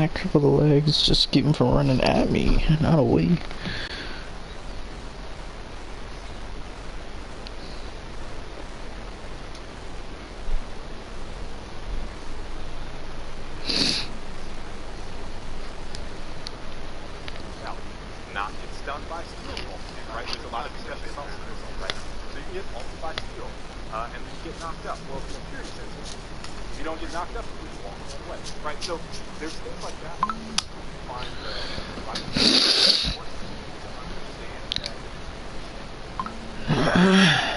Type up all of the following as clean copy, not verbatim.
connector for the legs, just keep him from running at me, not away. Not get stunned by steel, right? There's a lot of discussion about steel, right? So you can get ulted by steel, and then you get knocked up. Well, from a fury sense, if you don't get knocked up, you walk away, right? So there's things like that. Find the right to understand that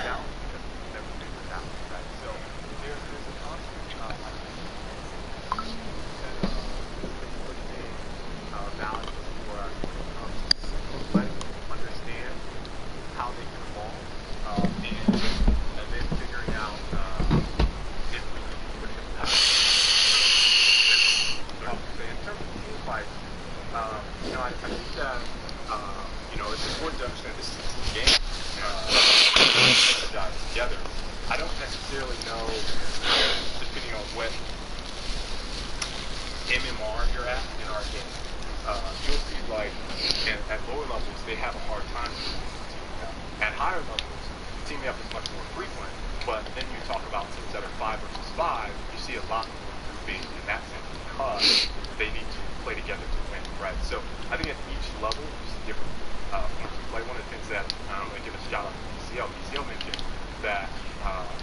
balance because we've never figured it out, right? So there's a constant value for us when it comes to letting people understand how they can evolve, and then figuring out if we can push them out. In terms of team fights, I think that it's important to understand this is a team game. Together. I don't necessarily know, depending on what MMR you're at in our game. You'll see, like, at lower levels, they have a hard time teaming up. At higher levels, teaming up is much more frequent, but then you talk about teams that are 5 versus 5, you see a lot more grouping in that sense because they need to play together to win, right? So I think at each level, you see different forms of play. One of the things that I'm going to give a shout out to BCL. BCL mentioned that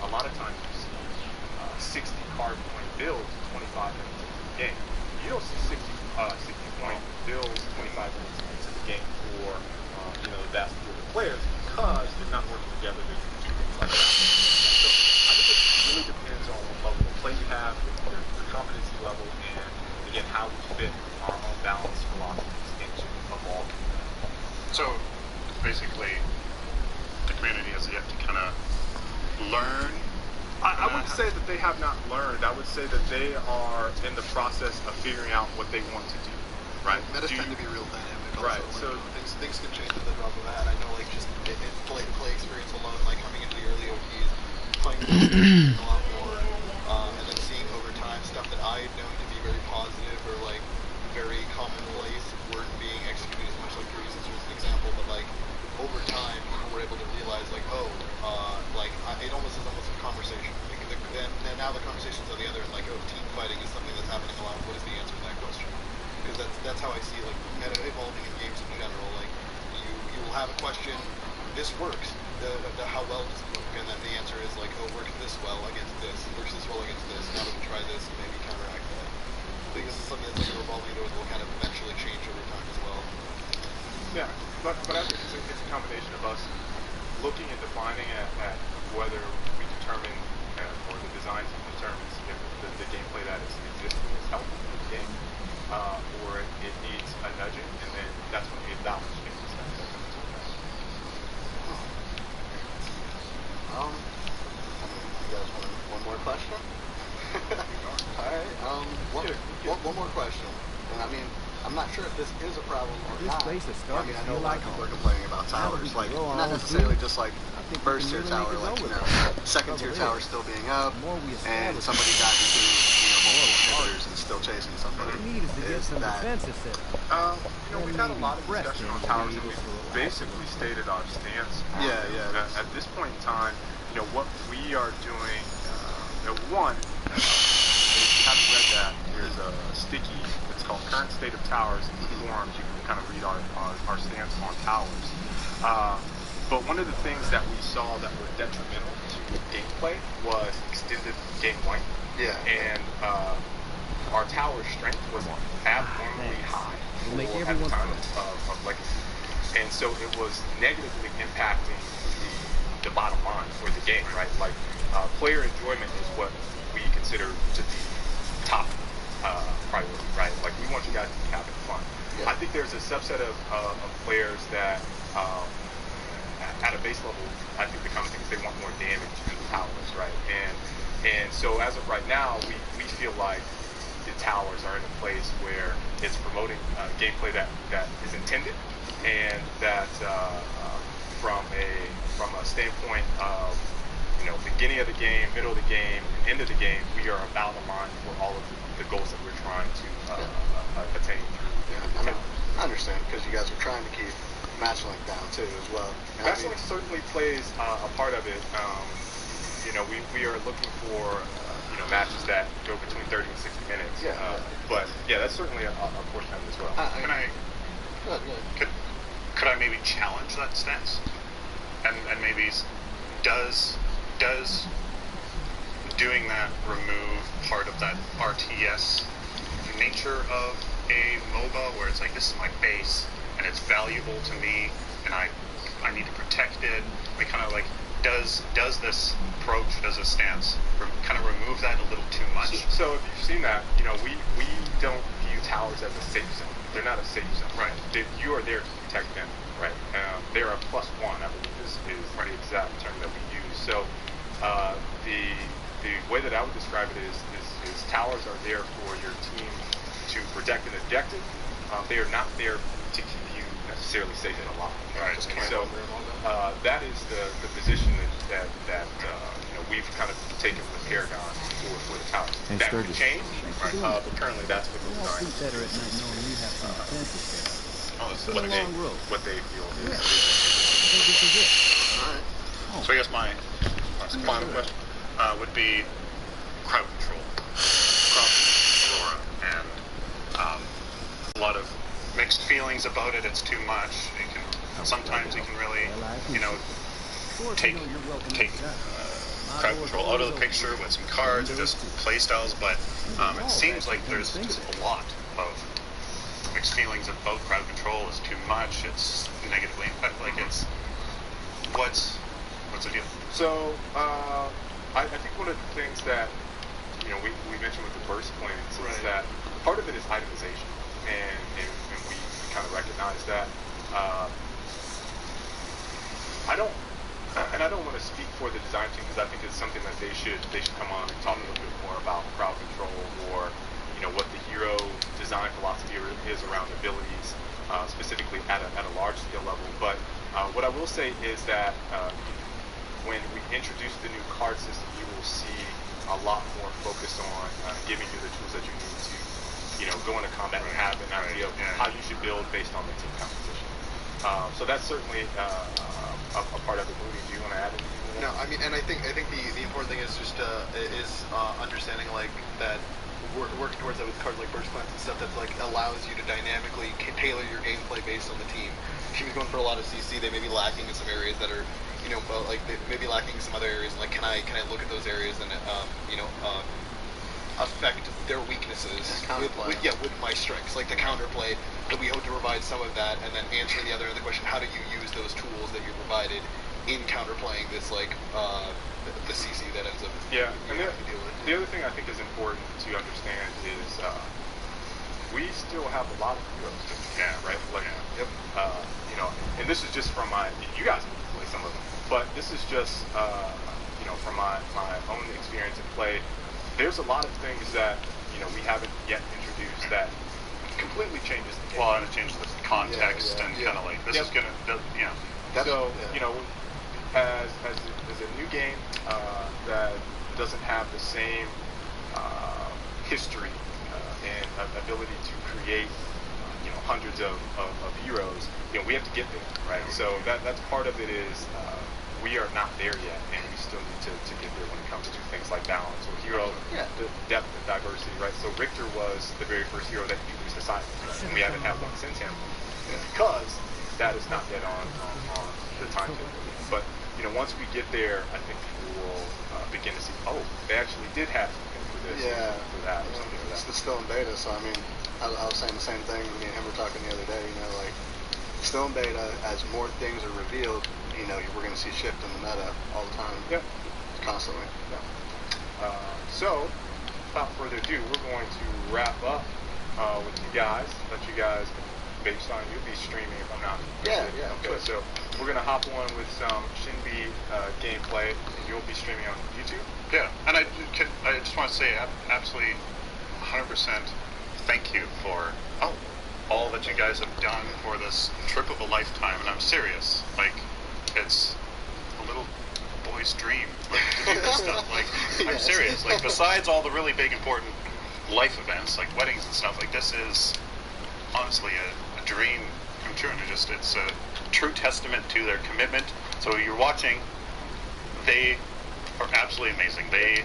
a lot of times you see 60 card point builds 25 minutes into the game. You don't see 60 point builds 25 minutes into the game for the vast majority of players because they're not working together to do things like that. So I think it really depends on what level of play you have, your competency level, and again how we fit our own balance philosophies into evolving. So basically, the community has yet to kind of learn. I wouldn't say that they have not learned. I would say that they are in the process of figuring out what they want to do. Right. Metas tend to be real dynamic. Also. Right. Like, so things can change at the drop of a hat. I know, like just in play experience alone, like coming into the early OTs, playing a lot more, and then seeing over time stuff that I had known to be very positive or like very commonplace weren't being executed as much. Like Fury Sisters is an example, but like over time, people were able to realize like, it almost is almost a conversation. And now the conversations on the other end, like, team fighting is something that's happening a lot. What is the answer to that question? Because that's how I see like meta evolving in games in general. Like you will have a question, this works. The how well does it work? And then the answer is like, oh, works this well against this, works this well against this. Now that we try this, and maybe counteract that. I think this is something that's like evolving that will kind of eventually change over time as well. Yeah, but I think it's a combination of us looking and defining at whether we determine or the design team determines if the gameplay that is existing is healthy for the game, or it needs a nudging, and then that's when the balance changes. You guys want one more question? All right. One more question, and I mean, I'm not sure if this is a problem or not. I mean, I know a lot of people are complaining about towers, like not necessarily just like first tier tower, like second tier tower still being up, and somebody died into multiple inhibitors and still chasing somebody. Is that? We've had a lot of discussion on towers, and we've basically stated our stance. At this point in time, what we are doing. One, if you haven't read that, there's a sticky. It's called Current State of Towers. In the forums, you can kind of read our stance on towers. But one of the things that we saw that were detrimental to gameplay was extended game length. Yeah. And our tower strength was abnormally high at the time of Legacy. And so it was negatively impacting the bottom line for the game, right? Like, player enjoyment is what we consider to be top priority, right? Like, we want you guys to be having fun. Yeah. I think there's a subset of players that, at a base level, I think the common thing is they want more damage to the towers, right? And so as of right now, we feel like the towers are in a place where it's promoting gameplay that is intended, and that from a standpoint of beginning of the game, middle of the game, and end of the game, we are about aligned for all of the goals that we're trying to attain through. Yeah, I mean, I understand because you guys are trying to keep match length down too as well. And Match length certainly plays a part of it. You know, we are looking for you know, matches that go between 30 and 60 minutes. Yeah. But yeah, that's certainly a portion of it as well. Can I? Good, good. Could I maybe challenge that stance? And maybe does doing that remove part of that RTS nature of a MOBA where it's like, this is my base and it's valuable to me and I need to protect it? I kind of like, does this approach, does this stance kind of remove that a little too much? So if you've seen that, you know, we don't view towers as a safe zone. They're not a safe zone. Right. You are there to protect them, right? They're a +1, I believe, is the exact term that we use. So the way that I would describe it is towers are there for your team to protect an objective. They are not there to keep you necessarily safe and alive. Right. So that is the position that you know, we've kind of taken with Paragon for the tower. And That could Sturgis. change, but currently that's what we're Sleep designing. better at night knowing you have some defenses there. Oh, that's What they, long road. what they feel is. I think this is it. So I guess my final question would be crowd control across Aurora, and a lot of mixed feelings about it. It's too much. Sometimes it can really, you know, take crowd control out of the picture with some cards or just play styles. But it seems like there's just a lot of mixed feelings about crowd control. Is too much. It's negatively like it's what's the deal? So I think one of the things that, you know, we mentioned with the burst plans is that part of it is itemization, and we kind of recognize that. I don't want to speak for the design team because I think it's something that they should come on and talk a little bit more about crowd control, or you know, what the hero design philosophy is around abilities, specifically at a large scale level. But what I will say is that when we introduce the new card system, you will see a lot more focus on giving you the tools that you need to, you know, go into combat and have an idea of how you should build based on the team composition. So that's certainly a part of it. Moody, do you want to add anything to that? No, I mean, and I think the important thing is just understanding like that working towards that with cards like burst plans and stuff that like allows you to dynamically tailor your gameplay based on the team. Teams going for a lot of CC, they may be lacking in some areas that are, you know, like they may be lacking in some other areas. And like, can I look at those areas and you know, affect their weaknesses with my strengths, like the counterplay. That we hope to provide some of that, and then answer the other question: how do you use those tools that you provided in counterplaying this, like the CC that ends up? Yeah, and having to deal with? the other thing I think is important to understand is we still have a lot of heroes. Right. Like, you know, and this is just from you guys can play some of them, but this is just you know, from my own experience in play. There's a lot of things that, you know, we haven't yet introduced that completely changes the game. Well, and it changes the context and kind of like this is gonna, you know. So you know, as a new game that doesn't have the same history and ability to create you know, hundreds of heroes, you know, we have to get there, right? So that's part of it is we are not there yet, and we still need to get there when it comes to things like balance or hero depth and diversity, right? So Richter was the very first hero that introduced Asylum, and we haven't had one since him because that is not yet on the timetable. But you know, once we get there, I think people will begin to see, oh, they actually did have something for this, for that, or something like that. It's still in beta, so I mean, I was saying the same thing. Me and him were talking the other day. You know, like still in beta, as more things are revealed, you know, we're going to see shift in the meta all the time. Yep. Constantly. So, without further ado, we're going to wrap up with you guys. Let you guys, based on you'll be streaming if I'm not mistaken. Yeah. Okay, so we're gonna hop on with some Shinbi gameplay, and you'll be streaming on YouTube. Yeah, and I just want to say absolutely 100% thank you for all that you guys have done for this trip of a lifetime, and I'm serious. Like, it's a little boy's dream, like, to do this stuff. Like, I'm serious. Like, besides all the really big important life events like weddings and stuff, like this is honestly a dream come true, and it's a true testament to their commitment. So you're watching, they are absolutely amazing. They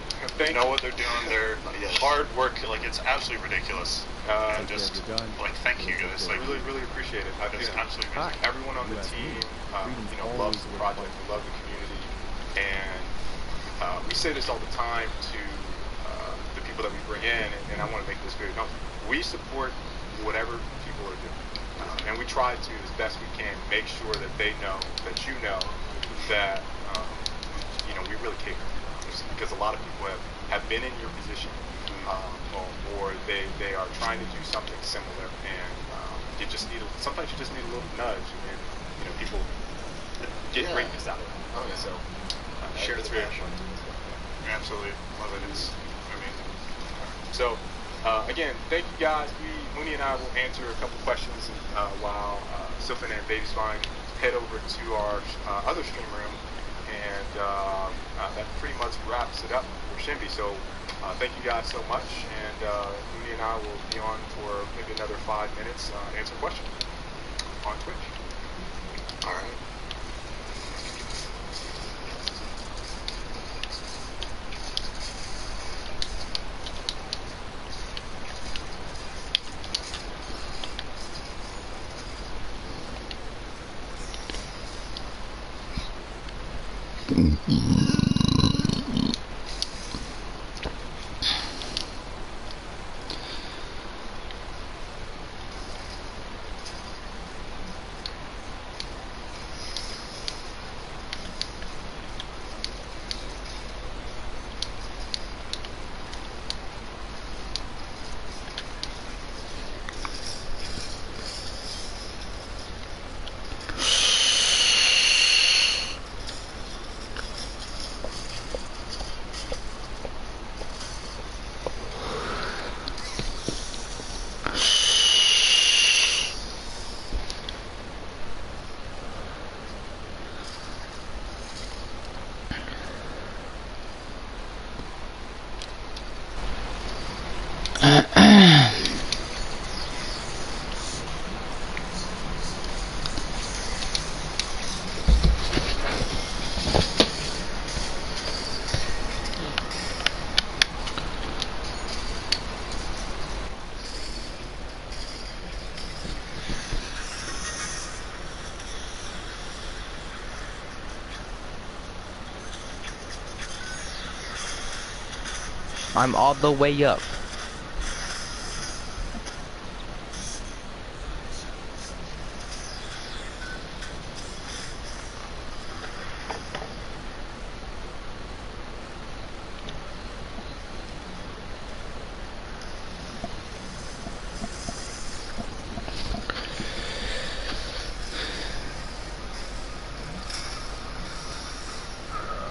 know what they're doing. They're hard work, like it's absolutely ridiculous. And just like thank you guys. Like really, really appreciate it. it's absolutely amazing. Everyone on the team, loves the project. We love the community, and we say this all the time to the people that we bring in, and I want to make this very known. We support whatever people are doing, and we try to, as best we can, make sure that they know, that you know, that we really care. Because a lot of people have been in your position, or they are trying to do something similar, and sometimes you just need a little nudge, and people get greatness out of it. Oh, yeah. So Share it's the very passion. I absolutely love it. It's amazing. So, again, thank you guys. Mooney and I will answer a couple questions while Sylphan and Baby Spine head over to our other stream room, and that pretty much wraps it up for Shimby. So, thank you guys so much, and Mooney and I will be on for maybe another 5 minutes, answer questions on Twitch. All right. I'm all the way up.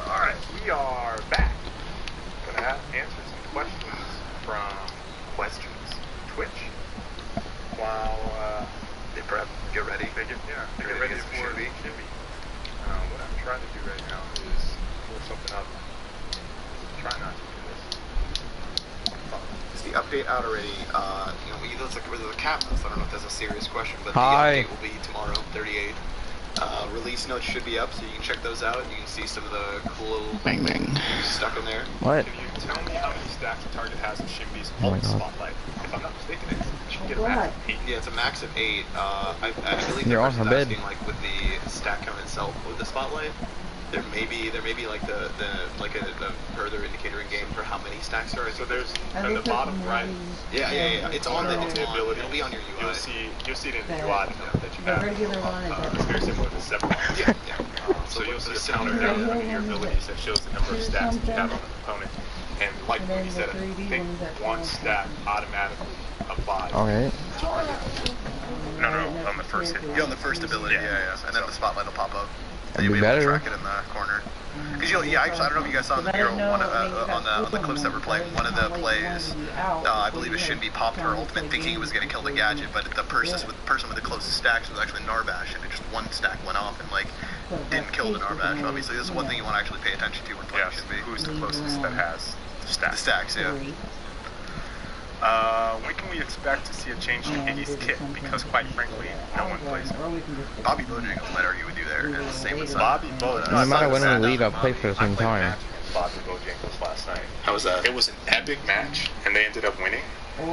Alright, we are back. Gonna answer some questions from Twitch. While They prep. Get ready. they get ready ready to for get for Shimby. What I'm trying to do right now is pull something up. Try not to do this. Is the update out already? There's a cap. I don't know if that's a serious question, but Hi. the update will be tomorrow, 38. Release notes should be up, so you can check those out. You can see some of the cool little Bang bang. stuck in there. What? Can you tell me how many stacks the target has in Shimby's Oh my ult God. spotlight? If I'm not mistaken, it should get a max of 8. Yeah, it's a max of 8. I believe You're the on person's her bed. asking, like, with the stack count itself with the spotlight, there may be like the further indicator in game for how many stacks there are. So there's at the bottom right. Yeah. It's on the ability. It'll be on your UI. You'll see it in the UI that you The have. regular one is It's very similar to separate. Yeah. So you'll see a Just counter under down there. under your abilities that shows the number of stacks that you have on the component. And like And then Mooney said, the I 3D think ones that one come stack automatically applies. Okay. No, on the first hit. Yeah, on the first ability, yeah. And then the spotlight will pop up. That'd You'll be be able to better. track it in the corner. Because I don't know if you guys saw in the mural, on the clips that we're playing, one of the plays, I believe it should be popped her ultimate thinking it was going to kill the gadget, but the person with the closest stacks was actually Narbash, and it just one stack went off and didn't kill the Narbash. Obviously, this is one thing you want to actually pay attention to when playing Yes, Shimby. who's the closest that has The stacks? stacks, yeah. when can we expect to see a change to Iggy's kit? Because quite frankly, no one plays it. Bobby Bojangles might argue with you there, and same with Bobby Bojangles. No matter when we leave, I'll play for the same time. Bobby Bojangles last night. How was that? It was an epic match, and they ended up winning.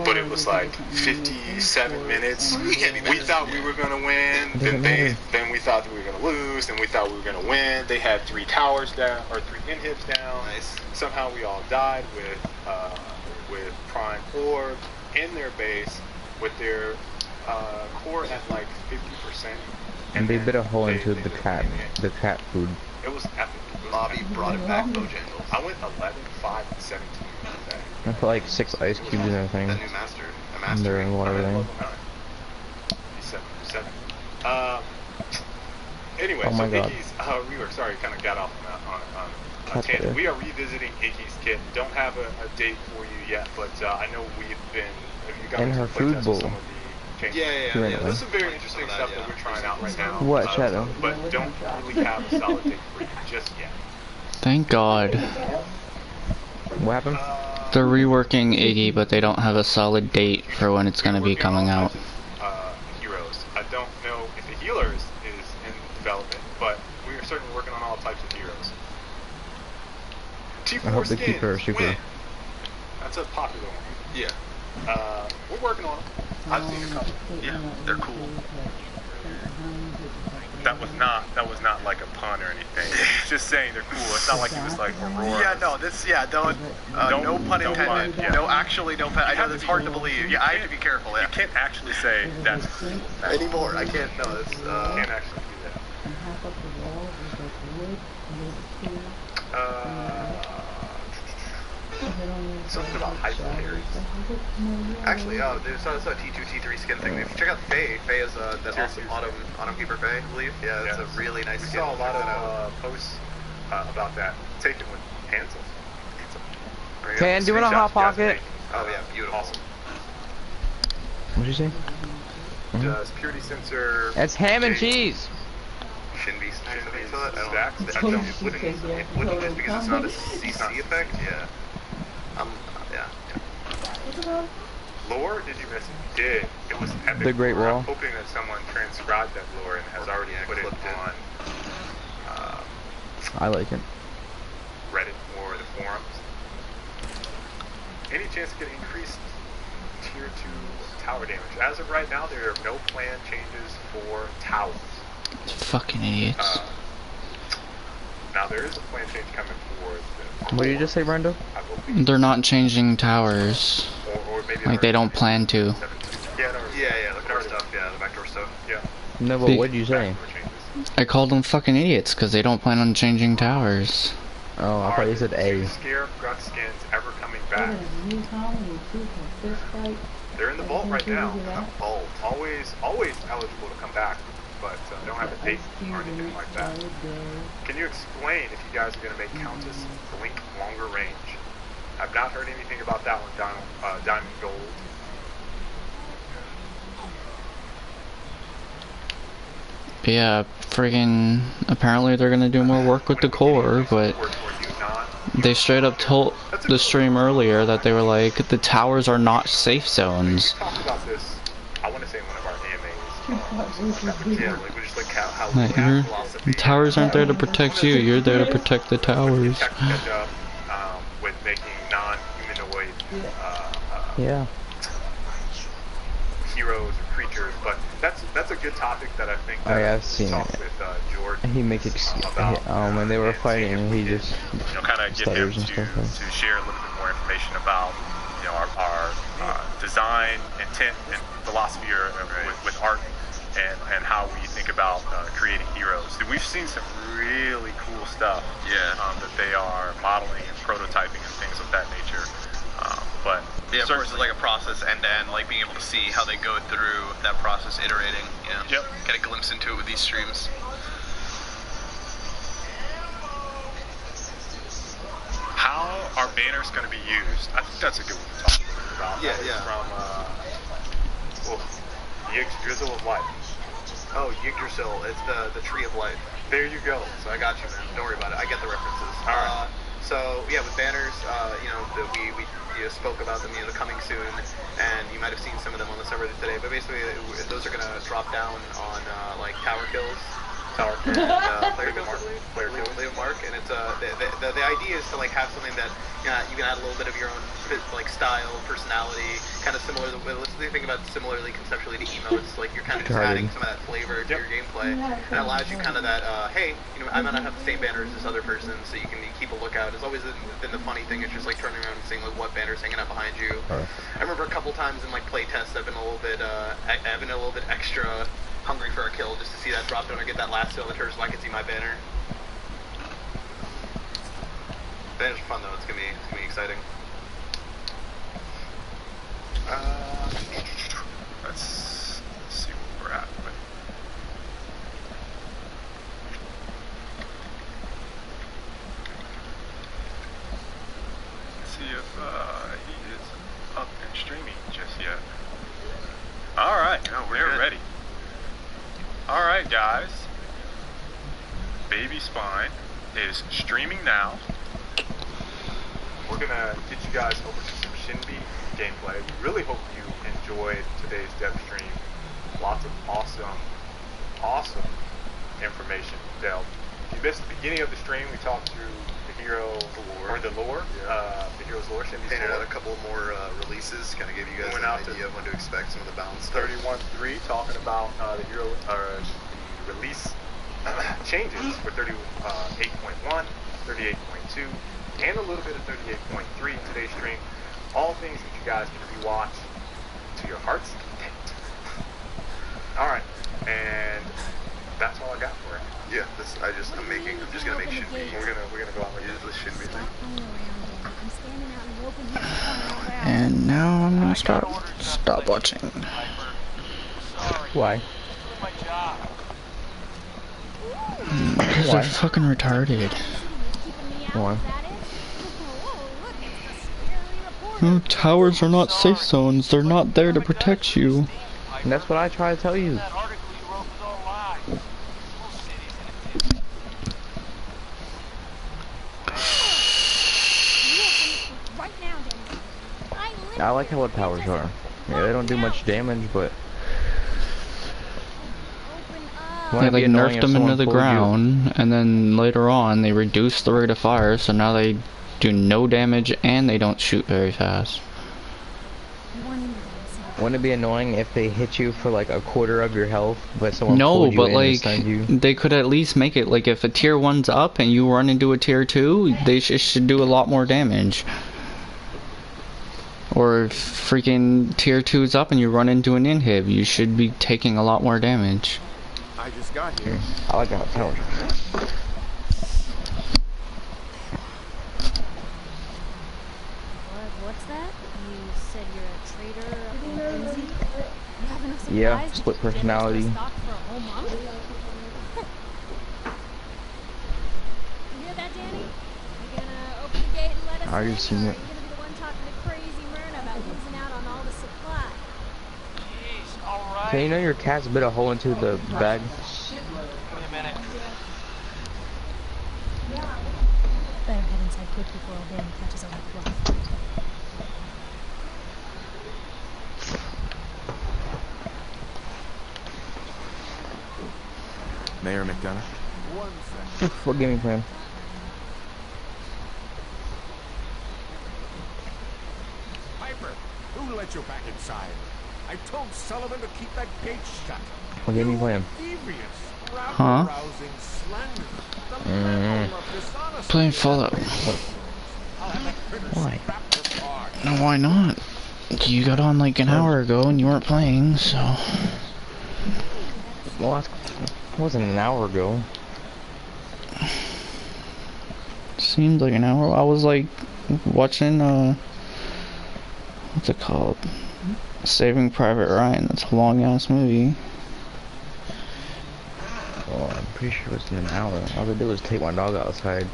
But it was like 57 minutes. We thought we were gonna win. Then we thought that we were gonna lose. Then we thought we were gonna win. They had 3 towers down or 3 inhibs down. Nice. Somehow we all died with Prime Orb in their base with their core at like 50%. And they bit a hole into they the cat food. It was epic. It was Bobby epic. brought it back, Bojangles. I went 11, 5, and 17 today. I put like 6 ice cubes in that thing. That new master. A And they're master. in water thing. Anyway, Oh my so God. Iggy's we were sorry, kind of got off on a That's tangent. okay. We are revisiting Iggy's kit. Don't have a date for you yet, but I know we've been. Have you guys In her played food test bowl. with some of the changes? Yeah. Yeah. There's some very interesting Some of stuff that, that we're trying out right now. What, Shadow? But don't really have a solid date for you just yet. Thank God. What happened? They're reworking Iggy, but they don't have a solid date for when it's gonna be Working on coming all out. types of, heroes. I don't know if the healer is in development, but we are certainly working on all types of heroes. T4 I hope they skins, keep her super. win. That's a popular one. Yeah. We're working on them. I've seen a couple. Yeah. They're cool. That was not like a pun or anything. Just saying they're cool. It's not like he was like Aurora. Yeah, no, no pun no intended. pun, yeah. No, actually, no pun. I know that's hard to believe. Yeah, I have to be careful. You Yeah. can't actually say that's cool. Anymore, I can't. No, that's. You can't actually do that. Something about hyper carries. Actually, there's a T2, T3 skin thing. Check out Faye. Faye is that awesome Autumn Keeper Faye, I believe. Yeah, that's a really nice We skin. saw a lot Check that out. of posts about that taken with Hansel. Can do it on Hot Pocket. Oh yeah, beautiful. Awesome. What'd you say? Does Purity Sensor It's ham and cheese. Shouldn't be stacks of Shouldn't be that. stacks? It wouldn't just because it's not a CC effect. Yeah. Yeah. lore? Did you miss it? You did. It was epic. The Great Wall. I'm hoping that someone transcribed that lore and has already put it on I like it. Reddit or the forums. Any chance to get increased tier 2 tower damage? As of right now, there are no planned changes for towers. Fucking idiots. Now there is a plan change coming for the What did you just say, Brando? I believe. They're not changing towers. Or maybe Like they don't plan to. Yeah, the core stuff, yeah, the backdoor stuff. Yeah. No, but Big- what did you say? Backdoor changes. I called them fucking idiots because they don't plan on changing towers. Oh, I thought you said Are A. the Scarab Gut skins ever coming back? They're in the vault right now. Vault. Always eligible to come back, but don't have a date or anything like that. Can you explain if you guys are going to make Countess blink longer range? I've not heard anything about that one, Diamond Gold. Yeah, friggin' apparently they're gonna do more work with the core, but they straight up told the stream earlier that they were like, the towers are not safe zones. We talked about this, I want to say in one of our AMAs. Yeah, like we just like how we Like, have philosophy. the towers aren't there to protect you, you're there to protect the towers. Tech catch up with making non-humanoid Yeah. heroes or creatures, but that's a good topic that I think Oh, that yeah, I've seen talk it. with George. He makes when they were fighting, he just kind of get him stutters and stuff. to share a little bit more information about our design, intent, and philosophy with art, and how we think about creating heroes. We've seen some really cool stuff. That they are modeling and prototyping and things of that nature. But Yeah, of course, it's like a process end to end, like being able to see how they go through that process, iterating. Yeah. Yep. Get a glimpse into it with these streams. how are banners going to be used? I think that's a good one to talk about. Yeah, That was yeah. From Yig's Drizzle of Life. Oh, Yggdrasil, it's the tree of life. There you go. So I got you, man. Don't worry about it. I get the references. All right. So yeah, with banners, we spoke about them, coming soon, and you might have seen some of them on the server today. But basically, those are gonna drop down on like tower kills, and player kills, player mark, and it's the idea is to like have something that you can add a little bit of your own like style, personality, kind of similar. Let's think about similarly conceptually to emotes. Like you're kind of just adding some of that flavor to your gameplay, and it allows you kind of that hey, I might not have the same banner as this other person, so you can keep a lookout. It's always been the funny thing. It's just like turning around and seeing like what banner's hanging out behind you. I remember a couple times in like playtests, I've been a little bit extra hungry for a kill just to see that drop down or get that last kill that hurts so I can see my banner. Banners are fun though. It's gonna be exciting. Let's see where we're at. See if he is up and streaming just yet. All right, we're ready. All right, guys. Baby Spine is streaming now. We're gonna get you guys over to some Shinbi gameplay. We really hope you enjoyed today's dev stream. Lots of awesome information dealt. If you missed the beginning of the stream, we talked through the hero the lore, the hero's lore. Shinbi's Painted lore. out a couple more releases, kind of gave you guys Went an out idea of when to expect some of the balance stuff. 31.3 talking about the hero the release changes for 38.1, 38.2, and a little bit of 38.3 in today's stream. All things that you guys can rewatch to your heart's content. All right, and that's all I got for it. Yeah, I'm just gonna make Shinbi. We're gonna go out like Use the Shinbi thing. And now I'm gonna stop watching. Why? Because they're fucking retarded. Why? No, towers are not safe zones. They're not there to protect you. And that's what I try to tell you. I like how what towers are. Yeah, they don't do much damage, but Yeah, they nerfed them into the ground, and then later on they reduced the rate of fire, so now they do no damage and they don't shoot very fast. Wouldn't it be annoying if they hit you for like a quarter of your health, but someone No, pulled you but in like and stunned you? they could at least make it like if a tier 1's up and you run into a tier 2, they should do a lot more damage. Or if freaking tier 2's up and you run into an inhib, you should be taking a lot more damage. I just got here. I like how towers are. What's that? You said you're a trader up in Lindsay? You have enough supplies Yeah, to split keep dinner personality. stocked for a whole month? You hear that, Danny? You gonna open the gate and let us I already in, seen or it. are you gonna be the one talking to crazy Myrna about losing out on all the supply? Jeez, alright. So you know your cat's bit a hole into the bag? Wait a minute. Better head inside quick before old Danny catches all that fluff. Mayor McDonough. What gaming plan? Piper, who let you back inside? I told Sullivan to keep that gate shut. What gaming plan? Devious, Huh? rabble-rousing slander. The level of dishonesty. Playing Fallout. I'll have that critter Why? strapped to bar. No, why not? You got on like an hour ago and you weren't playing, so... Well, that wasn't an hour ago. Seemed like an hour. I was like watching what's it called? Saving Private Ryan. That's a long ass movie. Well, I'm pretty sure it was in an hour. All I did was take my dog outside.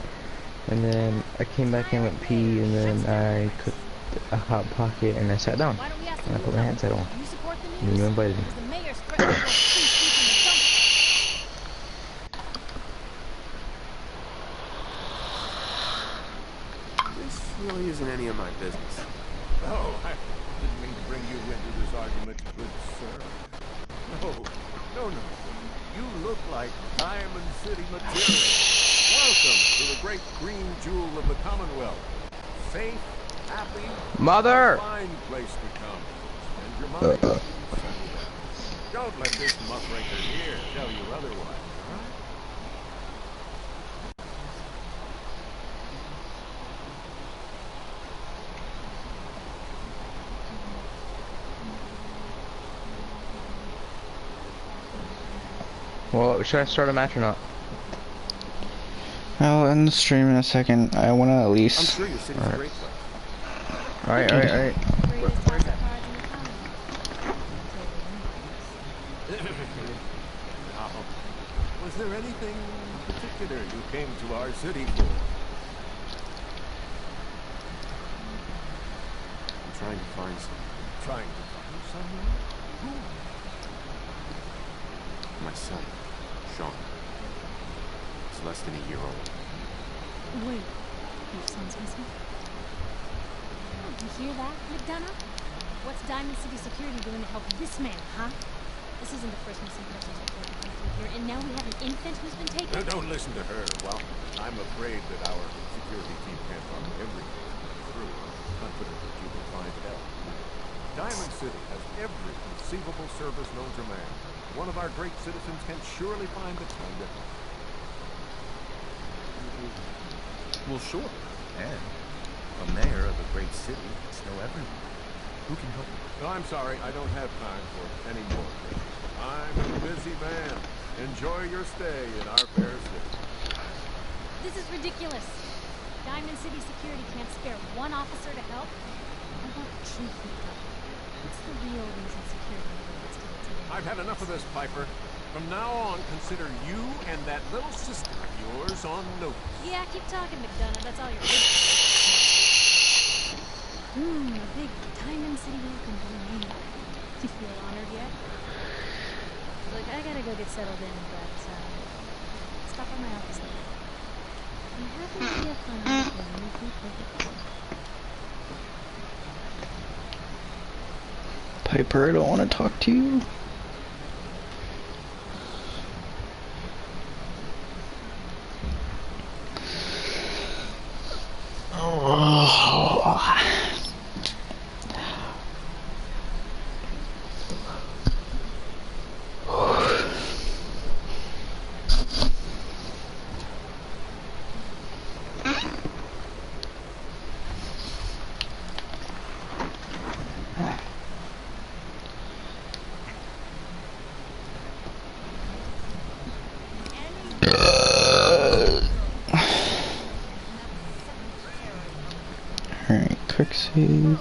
And then I came back in with pee, and then I cooked a hot pocket, and I sat down. Why don't we ask And I the put my new headset on. governor? You support the And news? you invited me. Because the mayor's threatening to go free speech in the dump. really isn't any of my business. Oh, I didn't mean to bring you into this argument, good sir. No. You look like Diamond City material. Welcome to the great green jewel of the Commonwealth. Safe, happy, Mother! fine place to come. Spend your money. Settle down. Don't let this muckraker here tell you otherwise, all right? Well, should I start a match or not? I'll end the stream in a second. I want to at I'm least. sure your city's a great place. Alright. Greatest house of cards in the Commonwealth. Now, was there anything particular you came to our city for? I'm trying to find someone. Trying to find someone? Who? My son, Sean. He's less than a year old. Wait, your son's missing? Oh, you hear that, McDonough? What's Diamond City Security doing to help this man, huh? This isn't the first missing persons report to come through here, and now we have an infant who's been taken? Don't listen to her. Well, I'm afraid that our security team can't find everything through. I'm confident that you will find help. Diamond City has every conceivable service known to man. One of our great citizens can surely find the time to help. Well, sure. And a mayor of a great city must know everyone. Who can help me? No, I'm sorry. I don't have time for any more. I'm a busy man. Enjoy your stay in our fair city. This is ridiculous. Diamond City Security can't spare one officer to help. I want the truth, McDonough. What's the real reason security never gets to the team? I've had enough of this, Piper. From now on, consider you and that little sister of yours on notice. Yeah, keep talking, McDonough. That's all you're good. A big Diamond City welcome to the main. You feel honored yet? Look, I gotta go get settled in, but, stop by my office later. I'm happy to be a fun with you, perfect. Piper, I don't want to talk to you. Alright, quick save.